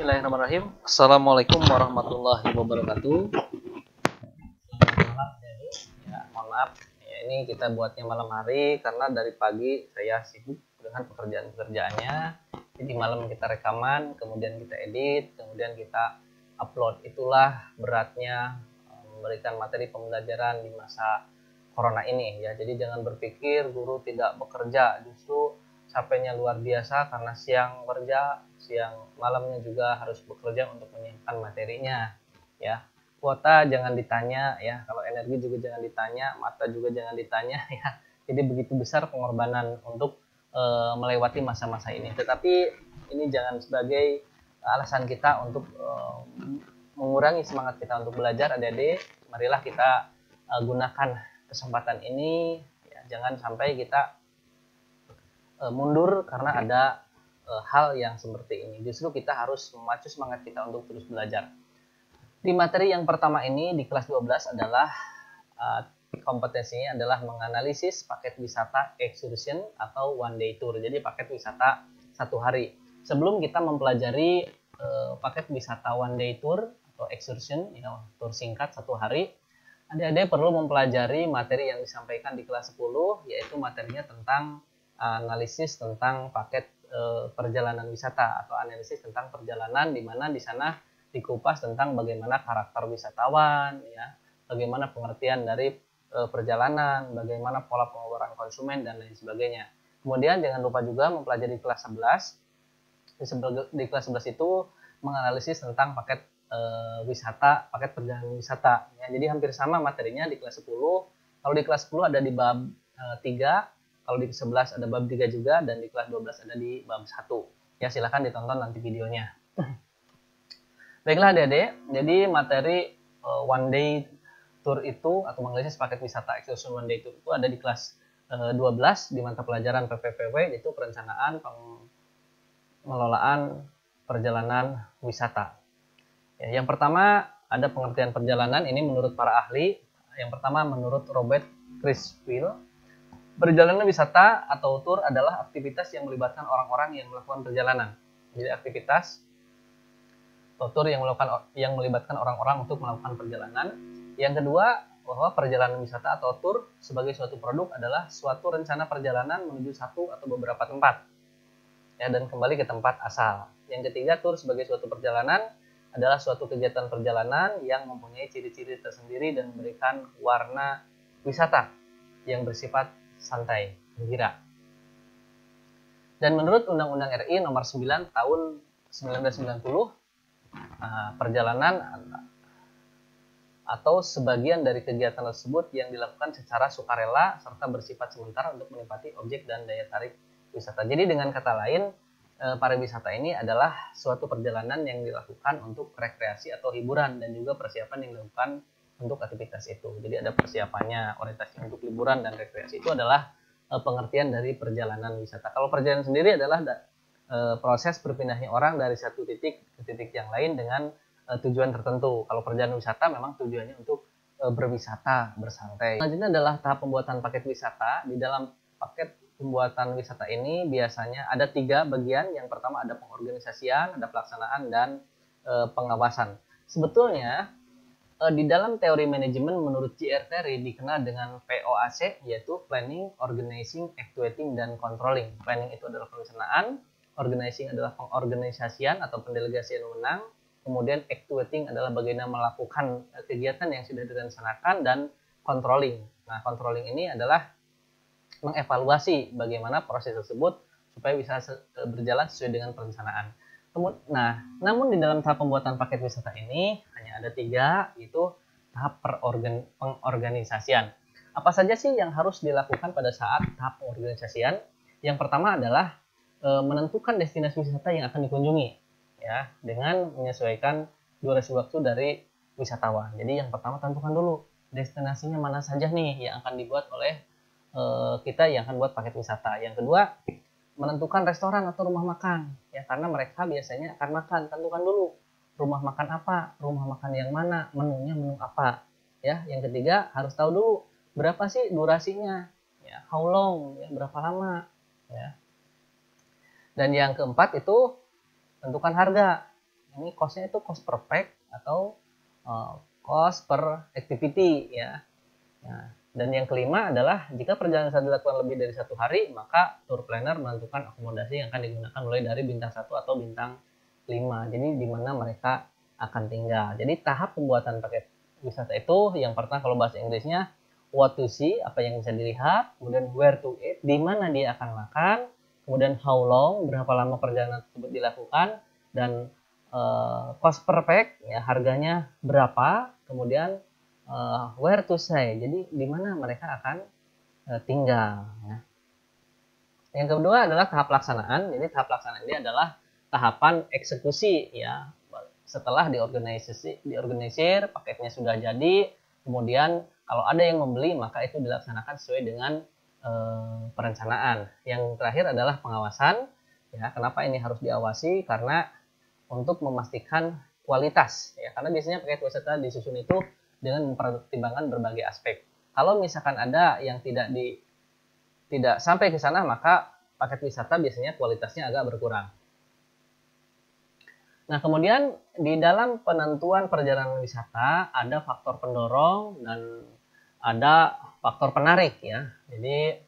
Bismillahirrahmanirrahim. Assalamualaikum warahmatullahi wabarakatuh. Ya, mohon maaf. Ya, ini kita buatnya malam hari karena dari pagi saya sibuk dengan pekerjaan-pekerjaannya. Jadi malam kita rekaman, kemudian kita edit, kemudian kita upload. Itulah beratnya memberikan materi pembelajaran di masa corona ini ya. Jadi jangan berpikir guru tidak bekerja, justru capeknya luar biasa karena siang kerja, siang malamnya juga harus bekerja untuk menyiapkan materinya ya. Kuota jangan ditanya ya, kalau energi juga jangan ditanya, mata juga jangan ditanya ya. Jadi begitu besar pengorbanan untuk melewati masa-masa ini. Tetapi ini jangan sebagai alasan kita untuk mengurangi semangat kita untuk belajar. Adik-adik, marilah kita gunakan kesempatan ini ya, jangan sampai kita mundur karena ada hal yang seperti ini. Justru kita harus memacu semangat kita untuk terus belajar. Di materi yang pertama ini di kelas 12 adalah kompetensinya adalah menganalisis paket wisata excursion atau one day tour. Jadi paket wisata satu hari. Sebelum kita mempelajari paket wisata one day tour atau excursion, ya, tour singkat satu hari, adik-adik perlu mempelajari materi yang disampaikan di kelas 10, yaitu materinya tentang analisis tentang paket perjalanan wisata atau analisis tentang perjalanan, di mana di sana dikupas tentang bagaimana karakter wisatawan ya, bagaimana pengertian dari perjalanan, bagaimana pola pengeluaran konsumen dan lain sebagainya. Kemudian jangan lupa juga mempelajari kelas 11. Di kelas 11 itu menganalisis tentang paket wisata, paket perjalanan wisata ya. Jadi hampir sama materinya di kelas 10. Kalau di kelas 10 ada di bab 3, kalau di 11 ada bab 3 juga, dan di kelas 12 ada di bab 1. Ya, silahkan ditonton nanti videonya. Baiklah adik-adik, jadi materi one day tour itu atau menganalisis paket wisata excursion one day tour itu ada di kelas 12 di mata pelajaran PPPW, yaitu perencanaan pengelolaan perjalanan wisata. Ya, yang pertama ada pengertian perjalanan, ini menurut para ahli. Yang pertama menurut Robert Criswell, perjalanan wisata atau tour adalah aktivitas yang melibatkan orang-orang yang melakukan perjalanan. Jadi aktivitas atau tour yang melibatkan orang-orang untuk melakukan perjalanan. Yang kedua, bahwa perjalanan wisata atau tour sebagai suatu produk adalah suatu rencana perjalanan menuju satu atau beberapa tempat ya, dan kembali ke tempat asal. Yang ketiga, tour sebagai suatu perjalanan adalah suatu kegiatan perjalanan yang mempunyai ciri-ciri tersendiri dan memberikan warna wisata yang bersifat santai, gembira. Dan menurut Undang-Undang RI nomor 9 tahun 1990, perjalanan atau sebagian dari kegiatan tersebut yang dilakukan secara sukarela serta bersifat sementara untuk menikmati objek dan daya tarik wisata. Jadi dengan kata lain, pariwisata ini adalah suatu perjalanan yang dilakukan untuk rekreasi atau hiburan dan juga persiapan yang dilakukan untuk aktivitas itu. Jadi ada persiapannya, orientasi untuk liburan dan rekreasi itu adalah pengertian dari perjalanan wisata. Kalau perjalanan sendiri adalah proses berpindahnya orang dari satu titik ke titik yang lain dengan tujuan tertentu. Kalau perjalanan wisata memang tujuannya untuk berwisata, bersantai. Selanjutnya adalah tahap pembuatan paket wisata. Di dalam paket pembuatan wisata ini biasanya ada 3 bagian. Yang pertama ada pengorganisasian, ada pelaksanaan, dan pengawasan. Sebetulnya di dalam teori manajemen menurut J.R. Terry dikenal dengan POAC, yaitu Planning, Organizing, Actuating, dan Controlling. Planning itu adalah perencanaan, Organizing adalah pengorganisasian atau pendelegasian wewenang, kemudian Actuating adalah bagaimana melakukan kegiatan yang sudah direncanakan, dan Controlling. Nah, Controlling ini adalah mengevaluasi bagaimana proses tersebut supaya bisa berjalan sesuai dengan perencanaan. Nah, namun di dalam tahap pembuatan paket wisata ini hanya ada 3, yaitu tahap pengorganisasian. Apa saja sih yang harus dilakukan pada saat tahap pengorganisasian? Yang pertama adalah menentukan destinasi wisata yang akan dikunjungi, ya, dengan menyesuaikan durasi waktu dari wisatawan. Jadi yang pertama tentukan dulu destinasinya mana saja nih yang akan dibuat oleh kita yang akan buat paket wisata. Yang kedua, menentukan restoran atau rumah makan ya, karena mereka biasanya akan makan. Tentukan dulu rumah makan apa, rumah makan yang mana, menunya menu apa ya. Yang ketiga, harus tahu dulu berapa sih durasinya ya, how long ya, berapa lama ya. Dan yang keempat itu tentukan harga Ini cost-nya itu cost per pack atau cost per activity ya. Nah, dan yang kelima adalah jika perjalanan wisata dilakukan lebih dari 1 hari, maka tour planner menentukan akomodasi yang akan digunakan mulai dari bintang 1 atau bintang 5. Jadi di mana mereka akan tinggal. Jadi tahap pembuatan paket wisata itu yang pertama kalau bahasa Inggrisnya what to see, apa yang bisa dilihat, kemudian where to eat, di mana dia akan makan, kemudian how long, berapa lama perjalanan tersebut dilakukan, dan cost per pack, ya harganya berapa, kemudian where to stay, jadi di mana mereka akan tinggal. Ya. Yang kedua adalah tahap pelaksanaan. Jadi tahap pelaksanaan ini adalah tahapan eksekusi ya. Setelah diorganisir, paketnya sudah jadi, kemudian kalau ada yang membeli maka itu dilaksanakan sesuai dengan perencanaan. Yang terakhir adalah pengawasan. Ya, kenapa ini harus diawasi? Karena untuk memastikan kualitas ya. Karena biasanya paket wisata disusun itu dengan mempertimbangkan berbagai aspek. Kalau misalkan ada yang tidak sampai ke sana, maka paket wisata biasanya kualitasnya agak berkurang. Nah, kemudian di dalam penentuan perjalanan wisata ada faktor pendorong dan ada faktor penarik ya. Jadi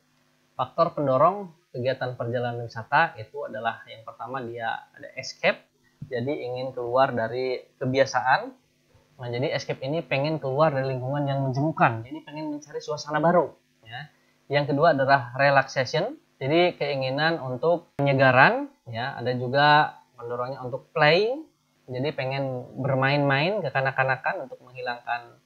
faktor pendorong kegiatan perjalanan wisata itu adalah yang pertama dia ada escape, jadi ingin keluar dari kebiasaan. Nah, jadi escape ini pengen keluar dari lingkungan yang menjemukan, jadi pengen mencari suasana baru ya. Yang kedua adalah relaxation, jadi keinginan untuk penyegaran ya. Ada juga mendorongnya untuk playing, jadi pengen bermain-main kekanak-kanakan untuk menghilangkan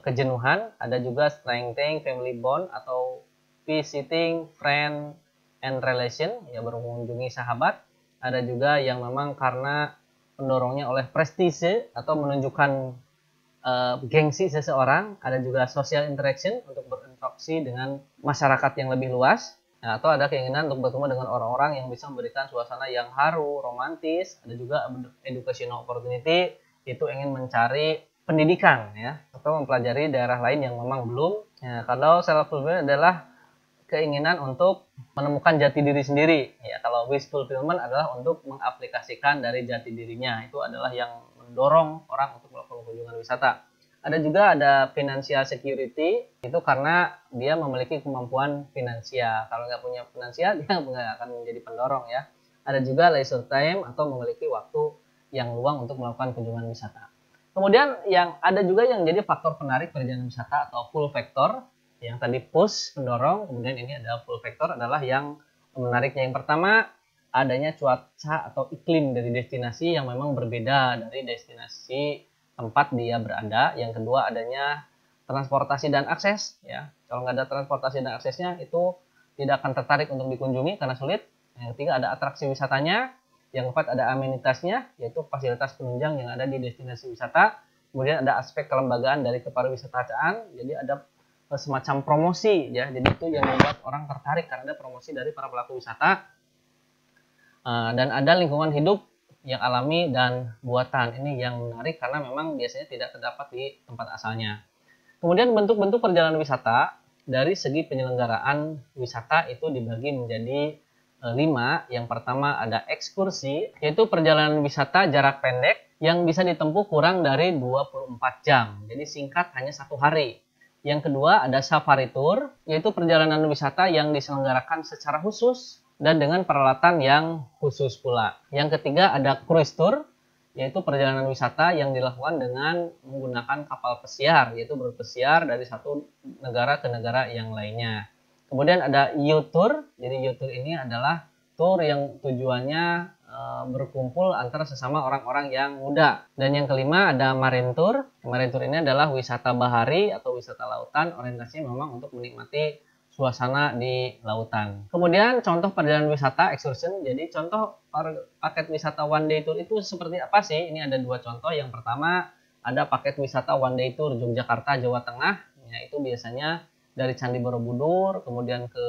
kejenuhan. Ada juga strengthening family bond atau visiting friend and relation, ya berkunjungi sahabat. Ada juga yang memang karena mendorongnya oleh prestise atau menunjukkan gengsi seseorang. Ada juga social interaction untuk berinteraksi dengan masyarakat yang lebih luas. Nah, atau ada keinginan untuk bertemu dengan orang-orang yang bisa memberikan suasana yang haru, romantis. Ada juga educational opportunity, itu ingin mencari pendidikan ya, atau mempelajari daerah lain yang memang belum. Ya, kalau self fulfillment adalah keinginan untuk menemukan jati diri sendiri ya. Kalau wish fulfillment adalah untuk mengaplikasikan dari jati dirinya, itu adalah yang mendorong orang untuk melakukan kunjungan wisata. Ada juga ada financial security, itu karena dia memiliki kemampuan finansial. Kalau nggak punya finansial dia nggak akan menjadi pendorong ya. Ada juga leisure time atau memiliki waktu yang luang untuk melakukan kunjungan wisata. Kemudian yang ada juga yang jadi faktor penarik perjalanan wisata atau pull factor. Yang tadi push pendorong, kemudian ini ada pull factor adalah yang menariknya. Yang pertama adanya cuaca atau iklim dari destinasi yang memang berbeda dari destinasi tempat dia berada. Yang kedua adanya transportasi dan akses ya. Kalau nggak ada transportasi dan aksesnya itu tidak akan tertarik untuk dikunjungi karena sulit. Yang ketiga ada atraksi wisatanya. Yang keempat ada amenitasnya, yaitu fasilitas penunjang yang ada di destinasi wisata. Kemudian ada aspek kelembagaan dari kepariwisataan, jadi ada semacam promosi ya. Jadi itu yang membuat orang tertarik karena ada promosi dari para pelaku wisata. Dan ada lingkungan hidup yang alami dan buatan. Ini yang menarik karena memang biasanya tidak terdapat di tempat asalnya. Kemudian bentuk-bentuk perjalanan wisata dari segi penyelenggaraan wisata itu dibagi menjadi 5. Yang pertama ada ekskursi, yaitu perjalanan wisata jarak pendek yang bisa ditempuh kurang dari 24 jam. Jadi singkat, hanya 1 hari. Yang kedua ada safari tour, yaitu perjalanan wisata yang diselenggarakan secara khusus dan dengan peralatan yang khusus pula. Yang ketiga ada cruise tour, yaitu perjalanan wisata yang dilakukan dengan menggunakan kapal pesiar, yaitu berpesiar dari satu negara ke negara yang lainnya. Kemudian ada youth tour, jadi youth tour ini adalah tour yang tujuannya berkumpul antara sesama orang-orang yang muda. Dan yang kelima ada marine tour. Marine tour ini adalah wisata bahari atau wisata lautan, orientasinya memang untuk menikmati suasana di lautan. Kemudian contoh perjalanan wisata excursion, jadi contoh paket wisata one day tour itu seperti apa sih? Ini ada 2 contoh. Yang pertama ada paket wisata one day tour Yogyakarta, Jawa Tengah, ya, itu biasanya dari Candi Borobudur, kemudian ke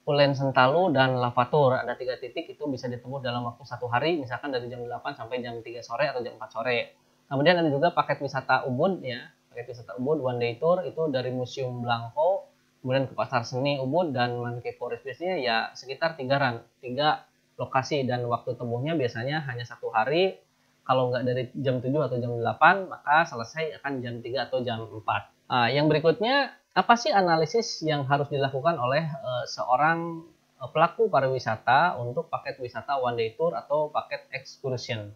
Pulen Sentalu dan Lavatur. Ada 3 titik, itu bisa ditempuh dalam waktu 1 hari, misalkan dari jam 8 sampai jam 3 sore atau jam 4 sore. Kemudian ada juga paket wisata Ubud ya. Paket wisata Ubud one day tour itu dari Museum Blanko, kemudian ke Pasar Seni Ubud dan Monkey Forest. Biasanya ya sekitar 3 lokasi dan waktu tempuhnya biasanya hanya 1 hari. kalau nggak dari jam 7 atau jam 8, maka selesai akan jam 3 atau jam 4. Yang berikutnya, apa sih analisis yang harus dilakukan oleh seorang pelaku pariwisata untuk paket wisata one day tour atau paket excursion?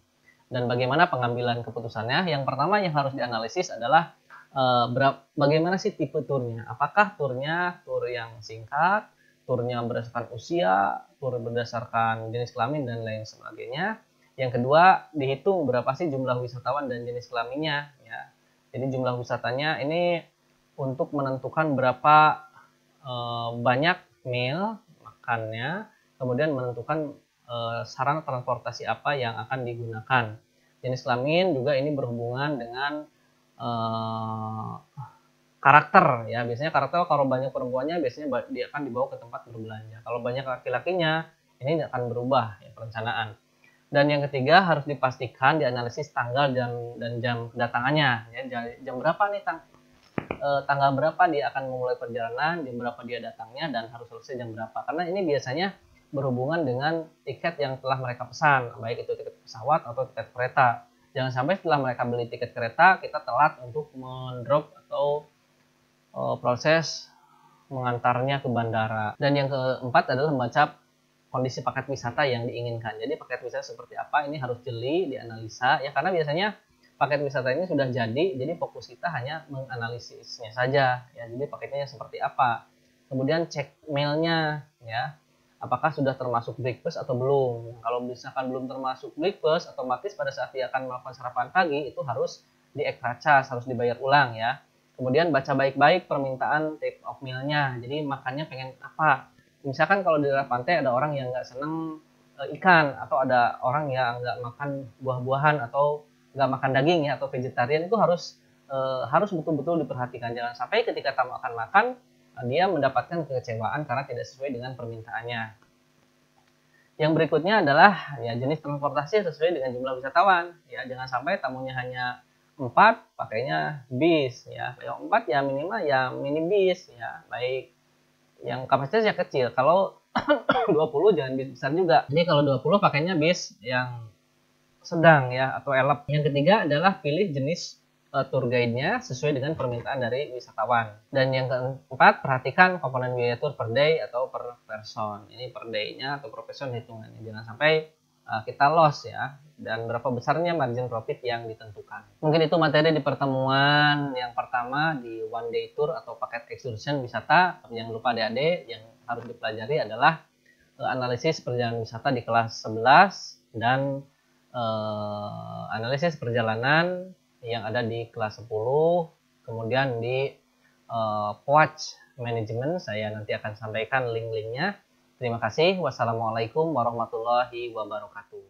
Dan bagaimana pengambilan keputusannya? Yang pertama yang harus dianalisis adalah bagaimana sih tipe turnya? Apakah turnya tur yang singkat, turnya berdasarkan usia, tur berdasarkan jenis kelamin, dan lain sebagainya. Yang kedua, dihitung berapa sih jumlah wisatawan dan jenis kelaminnya. Ya. Jadi jumlah wisatanya ini untuk menentukan berapa banyak meal makannya, kemudian menentukan sarana transportasi apa yang akan digunakan. Jenis kelamin juga ini berhubungan dengan karakter ya. Biasanya karakter kalau banyak perempuannya biasanya dia akan dibawa ke tempat berbelanja. Kalau banyak laki-lakinya ini akan berubah ya perencanaan. Dan yang ketiga harus dipastikan dianalisis tanggal dan jam kedatangannya ya. Jam berapa nih tanggal berapa dia akan memulai perjalanan, jam berapa dia datangnya, dan harus selesai jam berapa. Karena ini biasanya berhubungan dengan tiket yang telah mereka pesan, baik itu tiket pesawat atau tiket kereta. Jangan sampai setelah mereka beli tiket kereta kita telat untuk mendrop atau proses mengantarnya ke bandara. Dan yang keempat adalah membaca kondisi paket wisata yang diinginkan. Jadi paket wisata seperti apa ini harus jeli dianalisa ya, karena biasanya paket wisata ini sudah jadi fokus kita hanya menganalisisnya saja ya. Jadi paketnya seperti apa. Kemudian cek mailnya ya. Apakah sudah termasuk breakfast atau belum. Kalau misalkan belum termasuk breakfast, otomatis pada saat dia akan melakukan sarapan pagi itu harus diekstracas, harus dibayar ulang ya. Kemudian baca baik-baik permintaan type of mealnya. Jadi makannya pengen apa. Misalkan kalau di daerah pantai ada orang yang nggak seneng ikan, atau ada orang yang nggak makan buah-buahan atau nggak makan daging ya, atau vegetarian, itu harus betul-betul diperhatikan. Jangan sampai ketika tamu akan makan dia mendapatkan kekecewaan karena tidak sesuai dengan permintaannya. Yang berikutnya adalah ya jenis transportasi sesuai dengan jumlah wisatawan ya. Jangan sampai tamunya hanya 4 pakainya bis ya. Yang 4 ya minimal ya mini bis ya, baik yang kapasitasnya kecil. Kalau 20 jangan bis besar juga. Jadi kalau 20 pakainya bis yang sedang ya atau elep. Yang ketiga adalah pilih jenis tour guide-nya sesuai dengan permintaan dari wisatawan. Dan yang keempat, perhatikan komponen biaya tour per day atau per person. Ini per day-nya atau per person hitungannya. Jangan sampai kita loss ya. Dan berapa besarnya margin profit yang ditentukan. Mungkin itu materi di pertemuan yang pertama di one day tour atau paket excursion wisata. Jangan lupa adik-adik yang harus dipelajari adalah analisis perjalanan wisata di kelas 11 dan analisis perjalanan yang ada di kelas 10, kemudian di Watch Management saya nanti akan sampaikan link-linknya. Terima kasih. Wassalamualaikum warahmatullahi wabarakatuh.